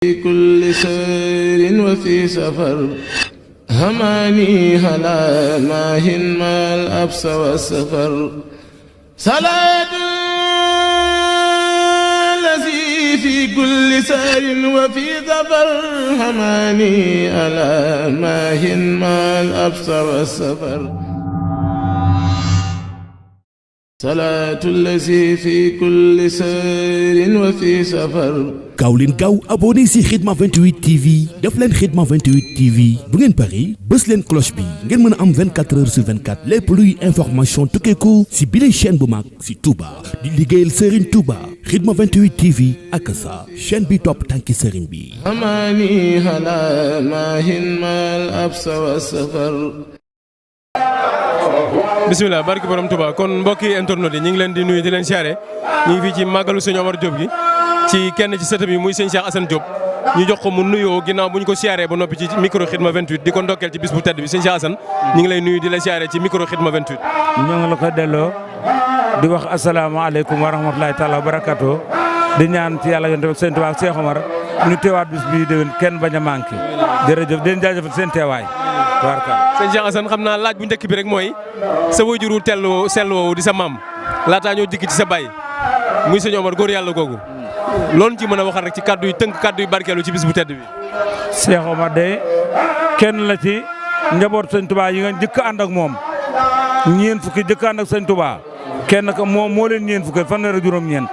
في كل سير وفي سفر هماني هلا ماهن ما الأبس والسفر صلاة الذي في كل سير وفي سفر هماني هلا ماهن ما الأبس والسفر صلاة الذي في كل سير وفي سفر gaaw leen gaaw abonné si Khidma 28 TV def leen Khidma 28 TV bu ngeen pari bës leen cloche bi ngeen mën a am 24 heures sur 24 lépp luy information tukkeeku si bile chaîne bu mag si Touba di liggéeyal Serigne Touba Khidma 28 TV ak sa chaîne bi topp tànki Serigne bi. هماني هلا ماهن ما الأبس والسفر bisimilah barki borom Touba kon mbokki internet yi ñu ngi leen di nuyu di leen siyaare ñu ngi fii ci màggalu sëñ Omar Diop gi ci kenn ci sëtam yi muy sëñ Cheikh Assane Diop ñu jox ko mu nuyoo ginnaaw bu ñu ko siyaaree ba noppi ci micro Khidma 28 di ko ndokkeel ci bis bu tedd bi sëñ Cheikh Assane ñu ngi lay nuyu di la siyaare ci micro Khidma 28. ñoo ngi la ko delloo di wax asalaamaaleykum wa rahmatulahi taala wa barakatu di ñaan ci yàlla yonent bi sëñ Touba ak Cheikh Omar ñu teewaat bis bii déwén kenn bañ a manqué jërëjëf di leen jaajëfal seen teewaay. sëñ Cheikh Assane xam naa laaj bu njëkk bi rek mooy sa wajuru sell woowu di sa maam laataa ñoo dikk ci sa baay muy sëñ Omar góor yàlla googu loolu ci mën a waxal rek ci kaddu yi tënk kaddu yi barkeelu ci bis bu tedd bi. Cheikh Omar de kenn la ci njaboot sëñ Touba yi nga jëkk ànd ak moom ñeent fukki jëkk ànd ak sëñ Touba kenn ka moo leen ñeent fukki fanweer ak juróom-ñeent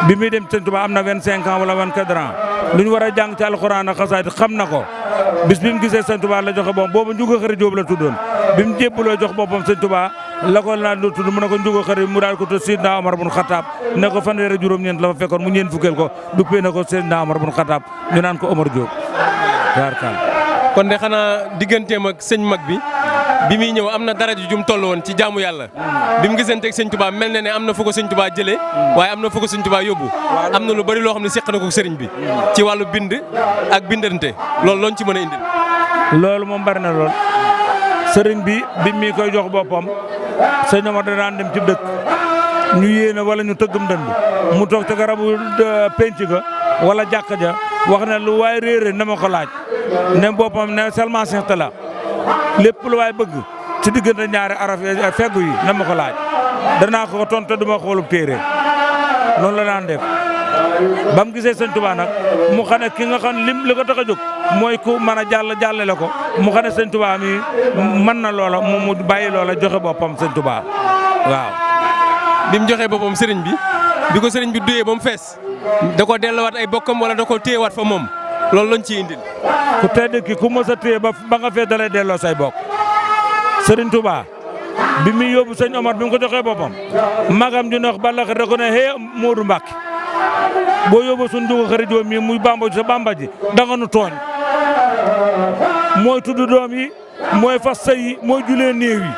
bi muy dem sëñ Touba am na 25 ans wala 24 ans lu ñu war a jàng ci alxuraan ak xasaayid xam na ko. bis bi mu gisee sëñ Touba la joxe boppam boobu Njuga Xari Jóob la tuddoon bi mu jébbaloo jox boppam sëñ Touba la ko naan lu tudd mu ne ko Njuga Xari mu daal ko tudd Seydina Omar bun Xataab ne ko fanweer ak juróom-ñeent la fa fekkoon mu ñeent fukkeel ko duppee na ko Seydina Omar bun Xataab ñu naan ko Omar Diop waarkal kon de xanaa digganteem ak sëñ mag bi muy ñëw am na dara jum toll woon ci jaamu yàlla bi mu gisanteeg sëñ Touba mel na ne am na fu ko sëñ Touba jëlee waaye am na fu ko sëñ Touba yóbbu am na lu bari loo xam ne seq na ko sëriñ bi ci wàllu bind ak bindante loolu looñ ci mën a indil. loolu moom bari na lool sëriñ bi mi koy jox boppam sëñ Omar da daan dem ci dëkk ñu yéene wala ñu tëggum dënd mu toog ca garabu penc ga wala jàkka ja wax ne lu waay réeré na ma ko laaj ne boppam ne seulement seexta la lépp lu waay bëgg ci diggante ñaari araf feggu yi na ma ko laaj danaa ko tontu duma xoolub téere noonu la daan def ba mu gisee sëñ Touba nag mu xam ne ki nga xam lim li ko tax a jóg mooy ku mën a jàllale ko mu xam ne sëñ Touba mi mën na loola mu bàyyi loola joxe boppam sëñ Touba waaw. bi mu joxee boppam sëriñ bi ko sëriñ bi duyee ba mu fees da ko delluwaat ay bokkam wala da ko téyewaat fa moom loolu lañ ciy indil. ku tedd ki ku mos a téye ba nga fee dalay delloo say bokk sëriñ Touba bi muy yóbbu sëñ Omar bi mu ko joxee boppam magam ju wax balla da ko ne hee Modou Mbacke boo yóbbu suñ Njuga Xari Jóob mi muy bamba ji sa bamba ji da nga nu tooñ mooy tudd doom yi mooy fas sëy yi mooy julee néew yi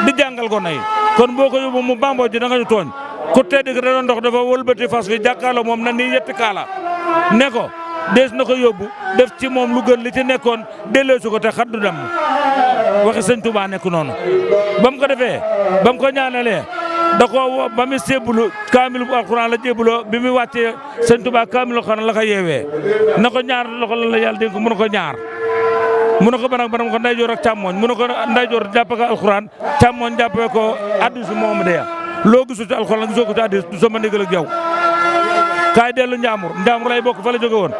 di jàngal ko nay kon boo ko yóbbu mu bamba ji da nga ñu tooñ ku tedd ki da doon dox dafa wëlbati fas fi jàkkaarloo moom na nii yetti kaala ne ko dees na ko yóbbu def ci moom lu gën li ci nekkoon delloosu ko te xaddu dem waxi sëñ Touba nekk noonu ba mu ko defee ba mu ko ñaanalee da ko ba mu sébbulu kaamilu bu alxuraan la jébbuloo bi mu wàccee sëñ Touba kaamilu alxuraan la ko yeewee na ko ñaar loxo la yàlla dénk ko mu ne ko ñaar mu ne ko banag banam ko ndeyjoor ak càmmooñ mu ne ko ndeyjoor jàppe ko alxuraan càmmooñ jàppe ko addisu moom de loo gisul ci alxuraan gisoo ko ci addis du sama ndigal ak yow kaay dellu Njaambur lay bokk fa la jóge woon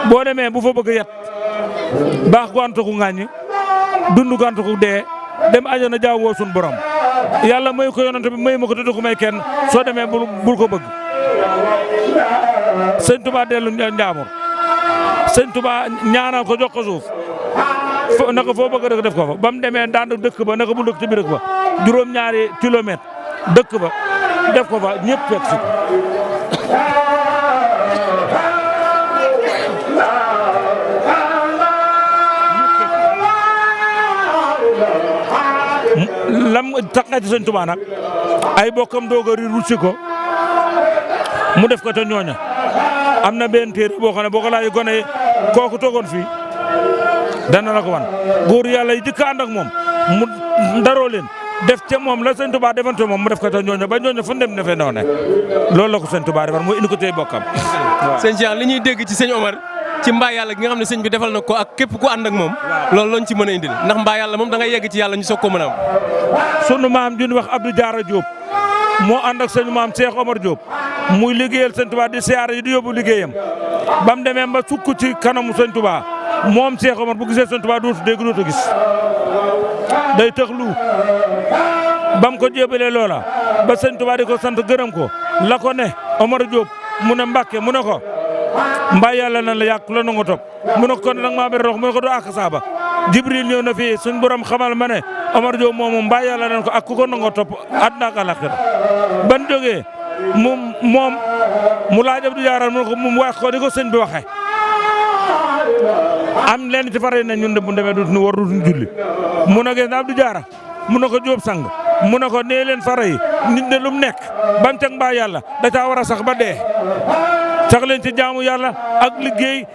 boo demee bu fa bëgg yet baax gu antu ku ŋàññi dund gu antu ku dee dem ajana jaamoo sun borom yàlla may ko yonante bi may ma ko te du ko may kenn soo demee bul ko bëgg sëñ Touba dellu Njaambur sëñ Touba ñaanal ko jox ko suuf naka foo bëgg dëkk def ko fa ba mu demee daan dëkk ba naka bu dëkk ci biir dëkk ba juróom-ñaari kilomètre dëkk ba def ko fa ñëpp fekk si ko lam taxee ci sëñ Touba nag ay bokkam doog a riir wut si ko mu def ko ca ñooña am na benn téere boo xam ne boo ko laajee gone yi kooku toogoon fii dana la ko wan góor yàlla yi jëkk ànd ak moom mu daroo leen def ca moom la sëñ Touba defante moom mu def ko ca ñooña ba ñooña fu dem ne fee noone loolu la ko sëñ Touba defar mu indi ko tey bokkam. sëñ Cheikh li ñuy dégg ci sëñ Omar ci mbaa yàlla gi nga xam ne sëñ bi defal na ko ak képp ku ànd ak moom loolu lañ ci mën a indil ndax mbaa yàlla moom da ngay yegg ci yàlla ñu soog ko mën a am. sunu maam ju ñu wax Abdou Diarra Diop moo ànd ak sëñ maam Cheikh Omar Diop muy liggéeyal sëñ Touba di siyaare yi di yóbbu liggéeyam ba mu demee ba sukk ci kanamu sëñ Touba moom Cheikh Omar bu gisee sëñ Touba dootu dégg dootu gis day tëxlu ba mu ko jébalee loola ba sëñ Touba di ko sant gërëm ko la ko ne Omar Diop mu ne Mbàkke mu ne ko mbaa yàlla na la yàq la nangu topp mu ne ko kon nag maa bëri rox mu ne ko doo ak saaba Jibril ñëw na fii suñ borom xamal ma ne Omar Diop moomu mbaa yàlla nañ ko ak ku ko nangoo topp àddina ak àllaaxira ban jógee moom mu laaj Abdou Diarra mu ne ko mu wax ko di ko sëñ bi waxee am leen ci fare na ñun de bu demee dutuñu war dutuñu julli mu ne gis na Abdou Diarra mu ne ko Diop sang mu ne ko nee leen fare yi nit de lu mu nekk bam teg mbaa yàlla da caa war a sax ba dee sax leen ci jaamu yàlla ak liggéey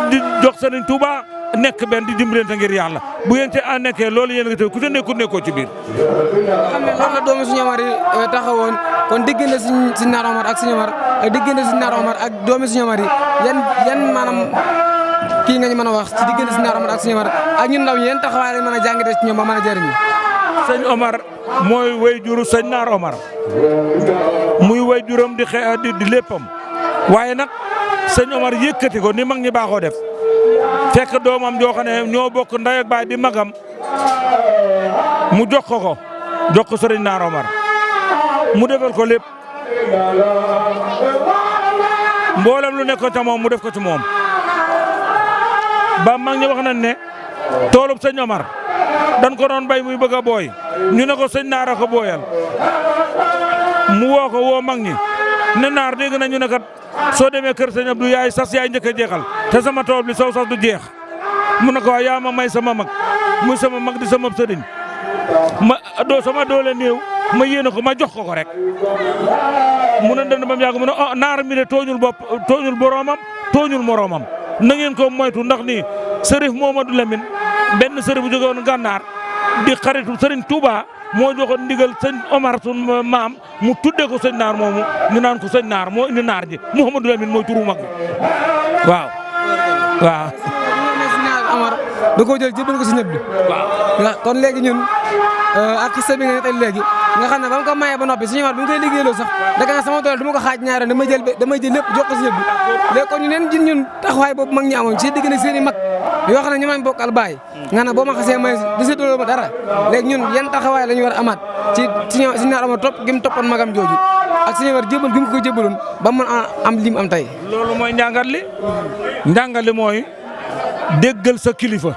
di jox Sëriñ Tuuba nekk benn di dimbalante ngir yàlla bu ngeen ci nekkee loolu yéen a ngi tey ku ca nekkoo ci biir. xam ne loolu la doomu Sëriñ Omar yi taxawoon kon diggante Sëriñ Naar Omar ak Sëriñ Omar ak diggante Sëriñ Naar Omar ak doomu Sëriñ Omar yi yan maanaam kii nga ñu mën a wax ci diggante Sëriñ Naar Omar ak Sëriñ Omar ak ñun ndaw ñi yéen taxawaay lañ mën a jàngate ci ñoom ba mën a jëriñu. sëñ Omar mooy way juru sëñ Naar Omar muy way juram di léppam waaye nag sëñ Omar yëkkati ko ni mag ñi baaxoo def fekk doomam joo xam ne ñoo bokk ndey ak baay di magam mu jox ko sëriñ Naar Omar mu defal ko lépp mboolem lu nekkoon ca moom mu def ko ci moom ba mag ñi wax nañ ne toolub sëñ Omar dan ko doon bay muy bëgg a booy ñu ne ko sëñ Naar a ko booyal mu woo ko woo mag ñi ne Naar dégg na ñu ne kat soo demee kër sëñ Abdou yaay sas yaay njëkk a jeexal te sama tool bi saw sas du jeex mu ne ko waa yaa ma may sama mag muy sama mag di sama sëriñ sama doole néew ma yéene ko ma jox ko rek mu ne dana ba mu yàgg mu ne oh Naar mi de tooñul boroomam tooñul moroomam na ngeen ko moytu ndax ni sërif Momadou Lamine benn sërif bu jóge woon Gànnaar di xaritu sëriñ Touba moo joxoon ndigal sëñ Omar sun maam mu tudde ko sëñ Naar moomu ñu naan ko sëñ Naar moo indi Naar ji Mouhamadou Lamine mooy turu mag bi waaw. Omar da koo jël jëbbal ko si ñëpp bi. waaw kon léegi ñun ak sa bi nga tey léegi nga xam ne ba mu ko mayee ba noppi suñu Omar bi mu koy liggéeyloo sax da nga sama tool du ma ko xaaj ñaari damay jël lépp jox ko si ñëpp bi léegi kon ñun taxawaay boobu mag ñi amoon ci diggante seen i mag yoo xam ne ñu mañ bokkal baay nga ne boo ma xasee may desetuloo ma dara léegi ñun yan taxawaay la ñu war a amaat ci si Naar Omar topp gi mu toppoon magam jooju ak suñu war jébal gi mu ko jébaloon ba mën a am lim am tey. loolu mooy njàngat li mooy déggal sa kilifa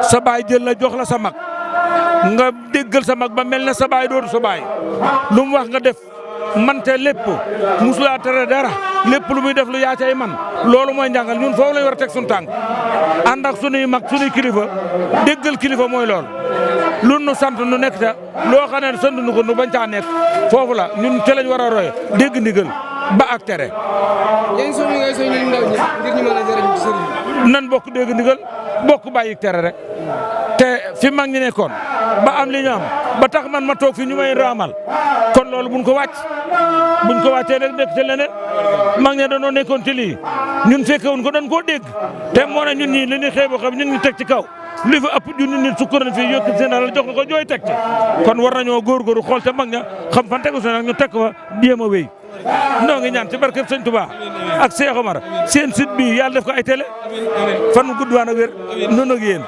sa baay jël la jox la sa mag nga déggal sa mag ba mel ne sa baay dootu sa baay lu mu wax nga def mante lépp musulaa tere dara lépp lu muy def lu yaa cay man loolu mooy njàngal ñun foofu lañ war a teg suñu tànk ànd ak sunuy mag sunuy kilifa déggal kilifa mooy loolu lu nu sant nu nekk ta loo xam ne sant nu ko nu bañ caa nekk foofu la ñun te lañ war a roye dégg ndigal ba ak tere. yéen soññu ngay soññu ndaw ñi ngir ñu mën a jëriñ ci sëriñ nan bokk dégg ndigal bokk bàyyi tere rek te fi mag ñi nekkoon ba am li ñu am ba tax man ma toog fi ñu may raamal kon loolu buñ ko wàccee rek nekk ci leneen mag ñi dañoo nekkoon ci lii ñun fekkewuñ ko dañ koo dégg te moo ne ñun ñii li ñuy xeebo xam ñu ngi teg ci kaw li fa ëpp junni nit sukkur nañ fii yokk seen alal jox ko jooy teg ci kon war nañoo góorgóorlu xool te mag ña xam fan tegu si nag ñu teg ko fa jéem a wéy noo ngi ñaan ci barkeb Sëñ Touba ak Cheikh Omar seen site bi yàlla def ko ay télé fan mu gudd waan a wér noonu ak yéen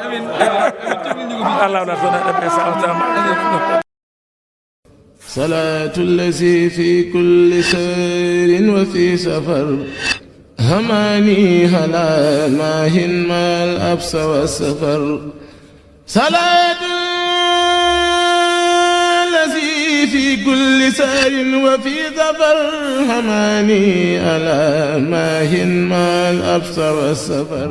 salaatu allazi fi kulli sayrin wa fi safar hamani hala maahin mal absa wa safar salaatu في كل سار وفي ظفر هماني ألا ماهن ما الأبصر والسفر